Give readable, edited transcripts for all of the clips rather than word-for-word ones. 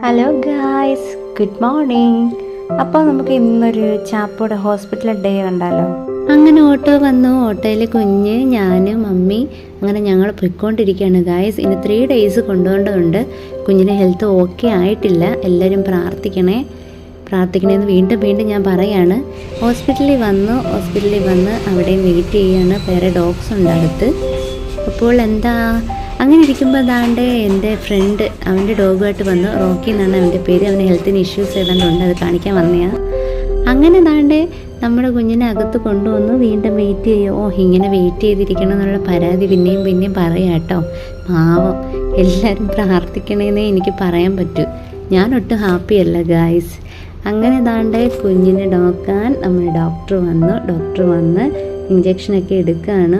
Hello guys, good morning. അപ്പോൾ നമുക്ക് ഇന്നൊരു ചാപ്പോടെ ഹോസ്പിറ്റൽ ഡേ കണ്ടാലോ. അങ്ങനെ ഓട്ടോ വന്നു. ഓട്ടോയിൽ കുഞ്ഞ്, ഞാൻ, മമ്മി, അങ്ങനെ ഞങ്ങൾ പോയിക്കൊണ്ടിരിക്കുകയാണ് ഗായ്സ്. ഇനി 3 days കൊണ്ടുപോകേണ്ടതുണ്ട്. കുഞ്ഞിൻ്റെ ഹെൽത്ത് ഓക്കെ ആയിട്ടില്ല. എല്ലാവരും പ്രാർത്ഥിക്കണമെന്ന് വീണ്ടും ഞാൻ പറയാണ്. ഹോസ്പിറ്റലിൽ വന്ന് അവിടെയും വെയിറ്റ് ചെയ്യാണ്. വേറെ ഡോഗ്സ് ഉണ്ട് അടുത്ത്. അപ്പോൾ അങ്ങനെ ഇരിക്കുമ്പോൾ ദാണ്ട് എൻ്റെ ഫ്രണ്ട് അവൻ്റെ ഡോഗുമായിട്ട് വന്നു. റോക്കി എന്നാണ് അവൻ്റെ പേര്. അവന് ഹെൽത്തിന് ഇഷ്യൂസ് ഏതാണ്ടുണ്ട്, അത് കാണിക്കാൻ വന്നതാണ്. അങ്ങനെ ദാണ്ട് നമ്മുടെ കുഞ്ഞിനെ അകത്ത് കൊണ്ടുവന്നു. വീണ്ടും വെയിറ്റ് ചെയ്യുമോ, ഇങ്ങനെ വെയിറ്റ് ചെയ്തിരിക്കണം എന്നുള്ള പരാതി പിന്നെയും പറയാം കേട്ടോ. പാവം, എല്ലാവരും പ്രാർത്ഥിക്കണമെന്നേ എനിക്ക് പറയാൻ പറ്റൂ. ഞാൻ ഒട്ടും ഹാപ്പിയല്ല ഗായ്സ്. അങ്ങനെ ദാണ്ട് കുഞ്ഞിനെ നോക്കാൻ നമ്മുടെ ഡോക്ടർ വന്ന് ഇഞ്ചക്ഷനൊക്കെ എടുക്കുകയാണ്.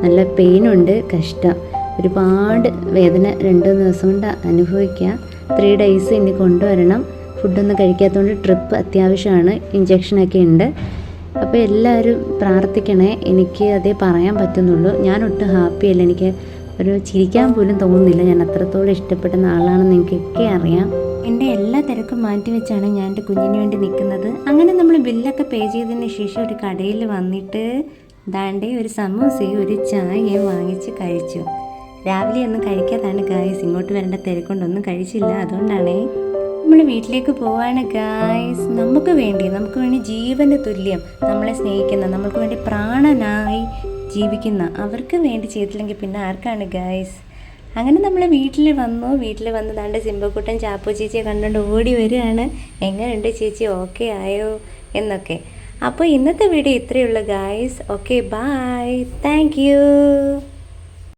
നല്ല പെയിനുണ്ട്, കഷ്ടം, ഒരുപാട് വേദന 2 ദിവസം കൊണ്ട് അനുഭവിക്കുക. 3 days ഇനി കൊണ്ടുവരണം. ഫുഡൊന്നും കഴിക്കാത്തതുകൊണ്ട് ട്രിപ്പ് അത്യാവശ്യമാണ്, ഇഞ്ചക്ഷനൊക്കെ ഉണ്ട്. അപ്പോൾ എല്ലാവരും പ്രാർത്ഥിക്കണേ. എനിക്ക് അതേ പറയാൻ പറ്റുന്നുള്ളൂ. ഞാൻ ഒട്ടും ഹാപ്പിയല്ല. എനിക്ക് ഒരു ചിരിക്കാൻ പോലും തോന്നുന്നില്ല. ഞാൻ അത്രത്തോളം ഇഷ്ടപ്പെടുന്ന ആളാണെന്ന് എനിക്കൊക്കെ അറിയാം. എൻ്റെ എല്ലാ തിരക്കും മാറ്റി വെച്ചാണ് ഞാൻ എൻ്റെ കുഞ്ഞിന് വേണ്ടി നിൽക്കുന്നത്. അങ്ങനെ നമ്മൾ ബില്ലൊക്കെ പേ ചെയ്തതിന് ശേഷം ഒരു കടയിൽ വന്നിട്ട് ദാണ്ടേ ഒരു സമൂസയും ഒരു ചായയും വാങ്ങിച്ച് കഴിച്ചു. രാവിലെ ഒന്നും കഴിക്കാതാണ് ഗായ്സ്. ഇങ്ങോട്ട് വരേണ്ട തിരക്കൊണ്ടൊന്നും കഴിച്ചില്ല. അതുകൊണ്ടാണേ നമ്മൾ വീട്ടിലേക്ക് പോവാണ് ഗായ്സ്. നമുക്ക് വേണ്ടി ജീവന് തുല്യം നമ്മളെ സ്നേഹിക്കുന്ന, നമുക്ക് വേണ്ടി പ്രാണനായി ജീവിക്കുന്ന അവർക്ക് വേണ്ടി ചെയ്തില്ലെങ്കിൽ പിന്നെ ആർക്കാണ് ഗായ്സ്. അങ്ങനെ നമ്മൾ വീട്ടിൽ വന്ന് ദാണ്ട് സിംബക്കുട്ടൻ ചാപ്പു ചേച്ചിയെ കണ്ടുകൊണ്ട് ഓടി വരികയാണ്. എങ്ങനെയുണ്ട് ചേച്ചി, ഓക്കെ ആയോ എന്നൊക്കെ. അപ്പോൾ ഇന്നത്തെ വീഡിയോ ഇത്രയേ ഉള്ളൂ guys. Okay, bye, thank U.